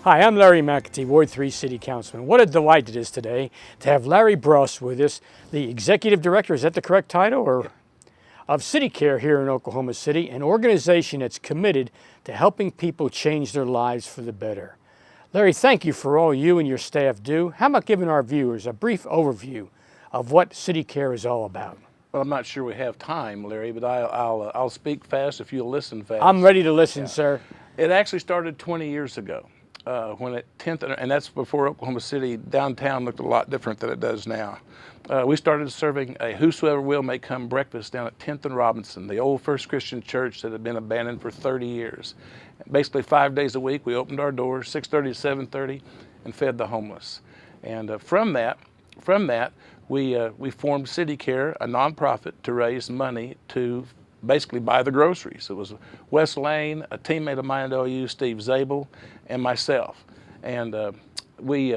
Hi, I'm Larry McAtee, Ward 3 City Councilman. What a delight it is today to have Larry Bross with us, the Executive Director, is that the correct title, or of City Care here in Oklahoma City, an organization that's committed to helping people change their lives for the better. Larry, thank you for all you and your staff do. How about giving our viewers a brief overview of what City Care is all about? Well, I'm not sure we have time, Larry, but I'll speak fast if you'll listen fast. I'm ready to listen, sir. It actually started 20 years ago when at 10th, and that's before Oklahoma City downtown looked a lot different than it does now. We started serving a whosoever will may come breakfast down at 10th and Robinson, the old First Christian church that had been abandoned for 30 years. Basically 5 days a week, we opened our doors, 6:30 to 7:30, and fed the homeless. And from that, we formed City Care, a nonprofit, to raise money to basically buy the groceries. It was Wes Lane, a teammate of mine at OU, Steve Zabel, and myself. And we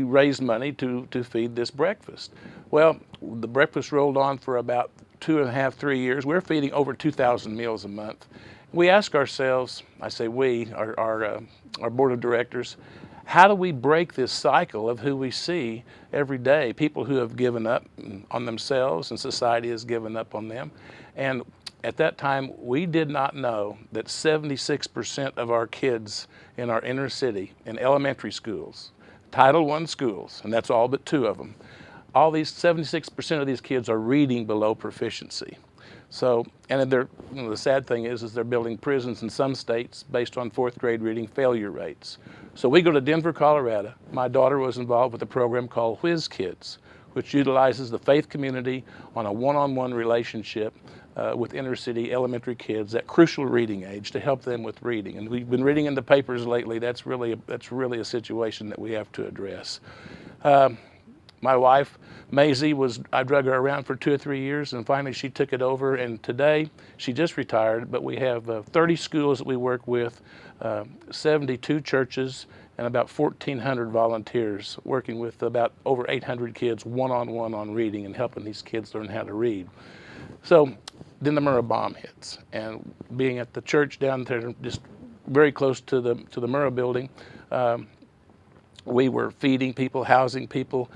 raised money to feed this breakfast. Well, the breakfast rolled on for about 2.5, 3 years. We're feeding over 2,000 meals a month. We ask ourselves, I say we, our board of directors, how do we break this cycle of who we see every day, people who have given up on themselves and society has given up on them? And at that time, we did not know that 76% of our kids in our inner city, in elementary schools, Title I schools, and that's all but 2 of them, all these 76% of these kids are reading below proficiency. So, and they're, the sad thing is they're building prisons in some states based on 4th grade reading failure rates. So we go to Denver, Colorado. My daughter was involved with a program called Whiz Kids, which utilizes the faith community on a one-on-one relationship with inner city elementary kids at crucial reading age to help them with reading. And we've been reading in the papers lately. That's really a situation that we have to address. My wife, Maisie, I drug her around for 2 or 3 years, and finally she took it over, and today she just retired, but we have 30 schools that we work with, 72 churches, and about 1,400 volunteers working with about over 800 kids one-on-one on reading and helping these kids learn how to read. So then the Murrah bomb hits, and being at the church down there just very close to the Murrah building, we were feeding people, housing people.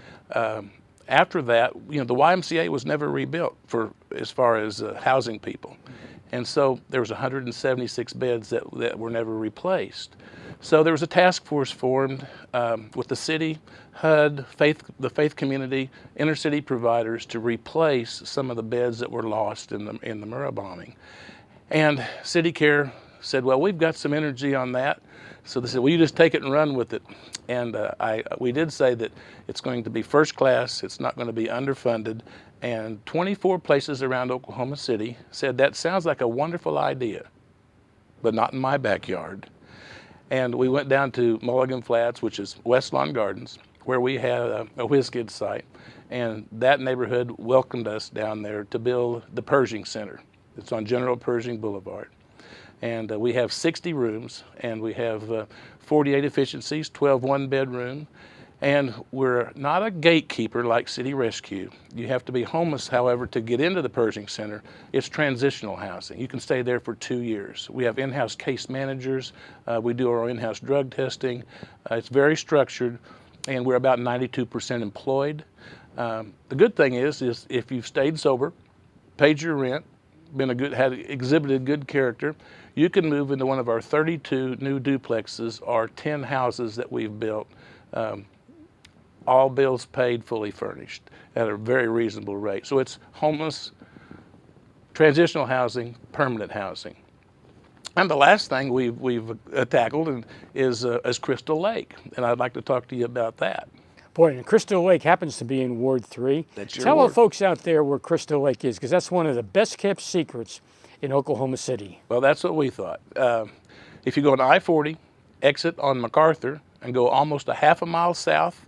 After that, the YMCA was never rebuilt as far as housing people. And so there was 176 beds that were never replaced. So there was a task force formed with the city, HUD, the faith community, inner city providers to replace some of the beds that were lost in the Murrah bombing. And City Care said, well, we've got some energy on that. So they said, well, you just take it and run with it. And we did say that it's going to be first class, it's not going to be underfunded, and 24 places around Oklahoma City said, that sounds like a wonderful idea, but not in my backyard. And we went down to Mulligan Flats, which is West Lawn Gardens, where we had a Whiz Kids site, and that neighborhood welcomed us down there to build the Pershing Center. It's on General Pershing Boulevard. And we have 60 rooms, and we have 48 efficiencies, 12 one-bedroom, and we're not a gatekeeper like City Rescue. You have to be homeless, however, to get into the Pershing Center. It's transitional housing. You can stay there for 2 years. We have in-house case managers. We do our in-house drug testing. It's very structured, and we're about 92% employed. The good thing is if you've stayed sober, paid your rent, exhibited good character, you can move into one of our 32 new duplexes or 10 houses that we've built, all bills paid, fully furnished at a very reasonable rate. So it's homeless, transitional housing, permanent housing. And the last thing we've tackled is Crystal Lake, and I'd like to talk to you about that. Boy, and Crystal Lake happens to be in Ward 3. Tell the folks out there where Crystal Lake is, because that's one of the best kept secrets in Oklahoma City. Well, that's what we thought. If you go on I-40, exit on MacArthur, and go almost a half a mile south,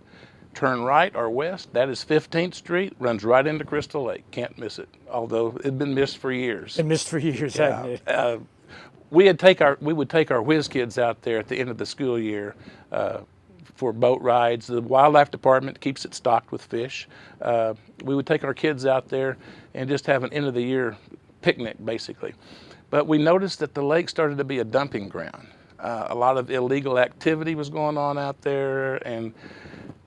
turn right or west, that is 15th Street, runs right into Crystal Lake. Can't miss it, although it's been missed for years. It missed for years, hasn't it? We would take our Whiz Kids out there at the end of the school year for boat rides. The wildlife department keeps it stocked with fish. We would take our kids out there and just have an end of the year picnic, basically. But we noticed that the lake started to be a dumping ground. A lot of illegal activity was going on out there. And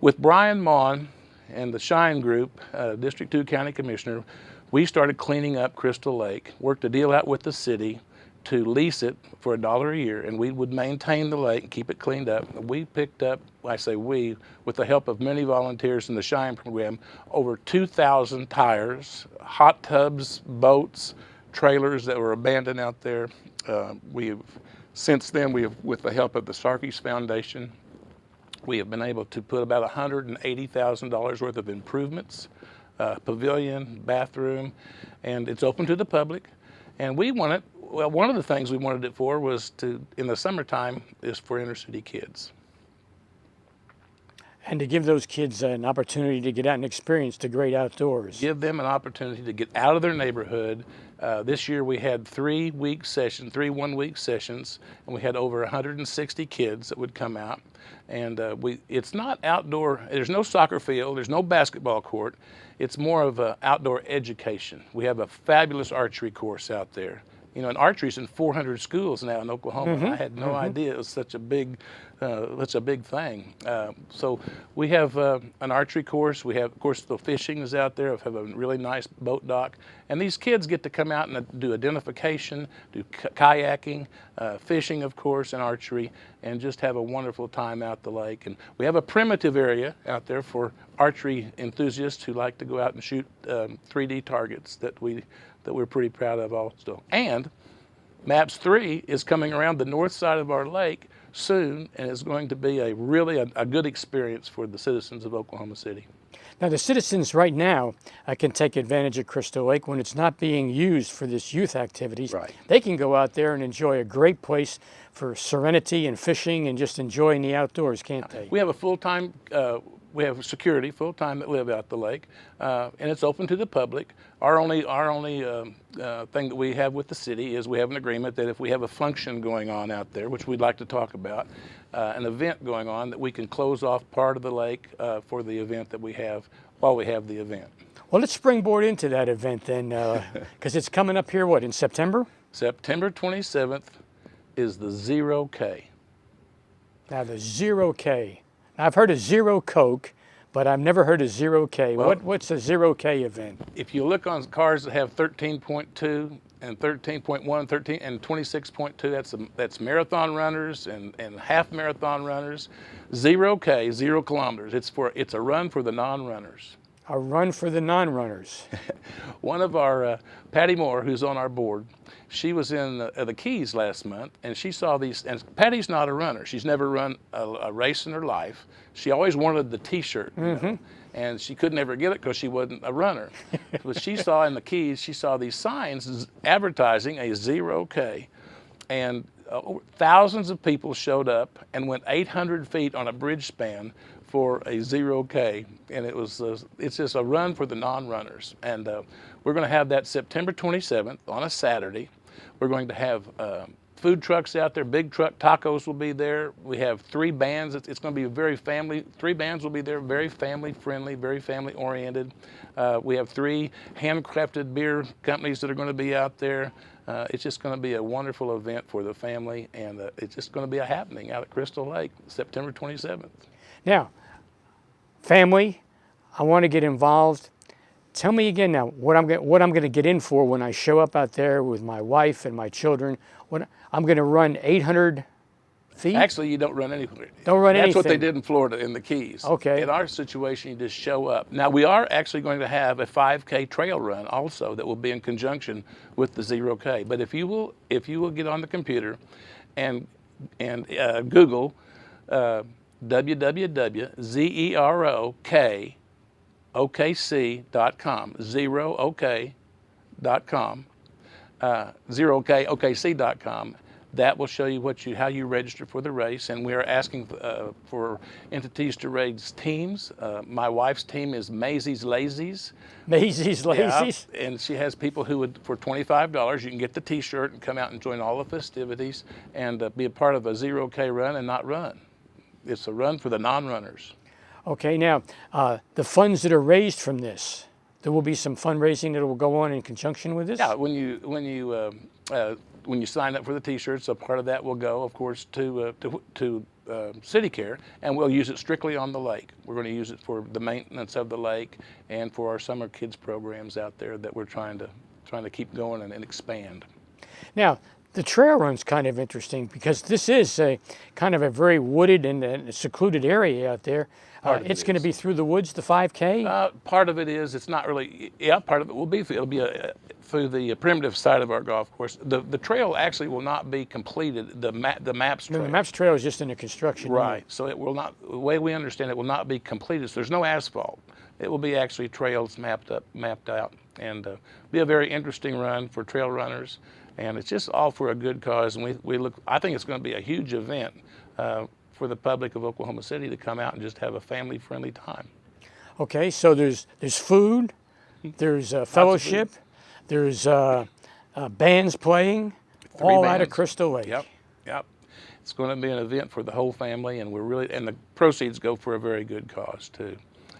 with Brian Maughan and the Shine Group, District 2 County Commissioner, we started cleaning up Crystal Lake, worked a deal out with the city to lease it for $1 a year, and we would maintain the lake and keep it cleaned up. We picked up, I say we, with the help of many volunteers in the Shine program, over 2,000 tires, hot tubs, boats, trailers that were abandoned out there. Since then, with the help of the Sarkis Foundation, we have been able to put about $180,000 worth of improvements, pavilion, bathroom, and it's open to the public. And we want it. Well, one of the things we wanted it for was in the summertime, is for inner city kids. And to give those kids an opportunity to get out and experience the great outdoors. Give them an opportunity to get out of their neighborhood. This year we had 3 one-week sessions, and we had over 160 kids that would come out. And it's not outdoor, there's no soccer field, there's no basketball court. It's more of an outdoor education. We have a fabulous archery course out there. You know, and archery's in 400 schools now in Oklahoma. I had no idea it was such a big thing. So we have an archery course. We have, of course, the fishing is out there. We have a really nice boat dock. And these kids get to come out and do identification, do kayaking, fishing, of course, and archery, and just have a wonderful time out the lake. And we have a primitive area out there for archery enthusiasts who like to go out and shoot 3D targets that we're pretty proud of also. And MAPS 3 is coming around the north side of our lake soon, and it's going to be a good experience for the citizens of Oklahoma City. Now, the citizens right now can take advantage of Crystal Lake when it's not being used for this youth activities. Right. They can go out there and enjoy a great place for serenity and fishing and just enjoying the outdoors, can't they? We have a full-time we have security full-time that live out the lake, and it's open to the public. Our only thing that we have with the city is we have an agreement that if we have a function going on out there, which we'd like to talk about, an event going on, that we can close off part of the lake for the event that we have while we have the event. Well, let's springboard into that event then, because it's coming up here, what, in September? September 27th is the 0K. Now, the 0K. Now, I've heard of Zero Coke, but I've never heard of 0K. Well, What's a 0K event? If you look on cars that have 13.2 and 13.1, 13 and 26.2, that's marathon runners and half marathon runners. 0K, 0 kilometers. It's a run for the non-runners. A run for the non-runners. One of our, Patty Moore, who's on our board, she was in the Keys last month, and she saw these, and Patty's not a runner. She's never run a race in her life. She always wanted the T-shirt, you know, and she could never get it because she wasn't a runner. But she saw in the Keys, she saw these signs advertising a 0K, and thousands of people showed up and went 800 feet on a bridge span for a 0K, and it's just a run for the non-runners. And we're going to have that September 27th on a Saturday. We're going to have food trucks out there, big truck tacos will be there. We have 3 bands. It's going to be 3 bands will be there, very family friendly, very family oriented. We have 3 handcrafted beer companies that are going to be out there. It's just going to be a wonderful event for the family, and it's just going to be a happening out at Crystal Lake, September 27th. Now, family, I want to get involved. Tell me again now what I'm going to get in for when I show up out there with my wife and my children. I'm going to run 800 feet? Actually, you don't run anything. Don't run anything. That's what they did in Florida in the Keys. Okay. In our situation, you just show up. Now, we are actually going to have a 5K trail run also that will be in conjunction with the 0K. But if you will get on the computer and Google www.zerokokc.com, 0ok.com, 0okokc.com. That will show you how you register for the race, and we are asking for entities to raise teams. My wife's team is Maisie's Lazies. Maisie's Lazies? Yeah, and she has people who would, for $25, you can get the T-shirt and come out and join all the festivities and be a part of a 0K run and not run. It's a run for the non-runners. Okay, now, the funds that are raised from this, there will be some fundraising that will go on in conjunction with this? Yeah, when you sign up for the T-shirts, a part of that will go, of course, to City Care, and we'll use it strictly on the lake. We're going to use it for the maintenance of the lake and for our summer kids programs out there that we're trying to keep going and expand. Now, the trail run's kind of interesting because this is a kind of a very wooded and secluded area out there. It's going to be through the woods, the 5K? Part of it is. It's not really. Yeah, part of it will be. It'll be through the primitive side of our golf course. The trail actually will not be completed. The MAPS trail. The MAPS trail is just in the construction. Right. So it will not. The way we understand it, will not be completed. So there's no asphalt. It will be actually trails mapped out, and be a very interesting run for trail runners. And it's just all for a good cause. And we look. I think it's going to be a huge event for the public of Oklahoma City to come out and just have a family-friendly time. Okay, so there's food, there's fellowship, there's bands playing, all out of Crystal Lake. Yep. It's going to be an event for the whole family, and the proceeds go for a very good cause too,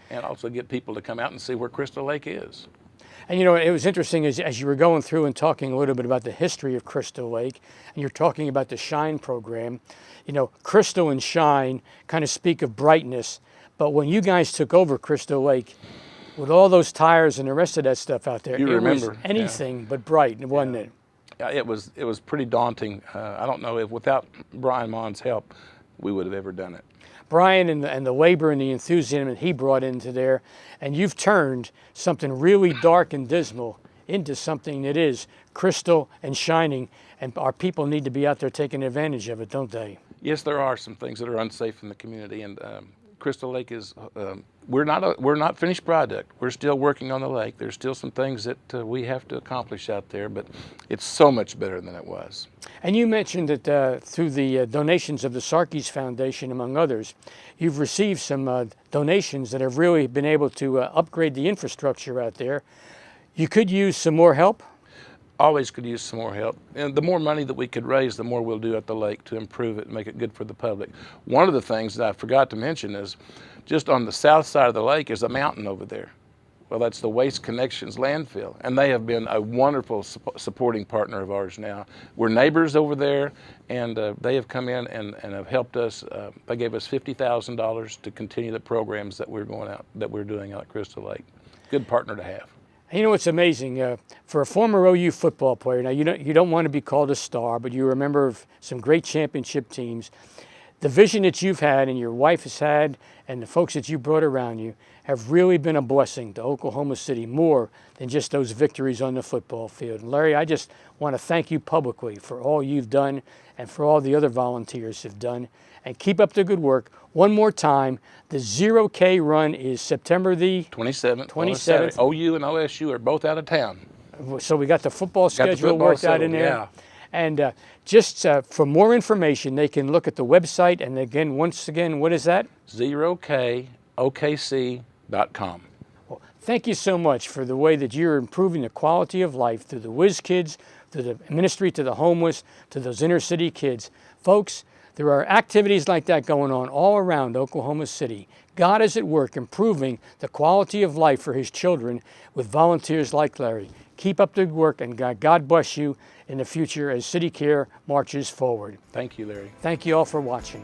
and also get people to come out and see where Crystal Lake is. And you know, it was interesting as you were going through and talking a little bit about the history of Crystal Lake, and you're talking about the Shine program. You know, Crystal and Shine kind of speak of brightness, but when you guys took over Crystal Lake, with all those tires and the rest of that stuff out there, it was anything but bright, wasn't it? Yeah, it was pretty daunting. I don't know if without Brian Mond's help, we would have ever done it. Brian and the labor and the enthusiasm that he brought into there, and you've turned something really dark and dismal into something that is crystal and shining, and our people need to be out there taking advantage of it, don't they? Yes, there are some things that are unsafe in the community, and Crystal Lake is, we're not finished product. We're still working on the lake. There's still some things that we have to accomplish out there, but it's so much better than it was. And you mentioned that through the donations of the Sarkees Foundation, among others, you've received some donations that have really been able to upgrade the infrastructure out there. You could use some more help? Always could use some more help. And the more money that we could raise, the more we'll do at the lake to improve it and make it good for the public. One of the things that I forgot to mention is just on the south side of the lake is a mountain over there. Well, that's the Waste Connections landfill, and they have been a wonderful supporting partner of ours now. We're neighbors over there, and they have come in and have helped us. They gave us $50,000 to continue the programs that we're doing out at Crystal Lake. Good partner to have. You know, it's amazing. For a former OU football player, now you don't want to be called a star, but you're a member of some great championship teams. The vision that you've had and your wife has had and the folks that you brought around you have really been a blessing to Oklahoma City, more than just those victories on the football field. And Larry, I just want to thank you publicly for all you've done and for all the other volunteers have done. And keep up the good work. One more time, the 0K run is September the 27th. OU and OSU are both out of town. So we got the football schedule worked out in there. Yeah. And just for more information, they can look at the website. And again, once again, what is that? 0KOKC.com. Well, thank you so much for the way that you're improving the quality of life through the Whiz Kids, through the ministry to the homeless, to those inner city kids. Folks, there are activities like that going on all around Oklahoma City. God is at work improving the quality of life for his children with volunteers like Larry. Keep up the good work, and God bless you in the future as City Care marches forward. Thank you, Larry. Thank you all for watching.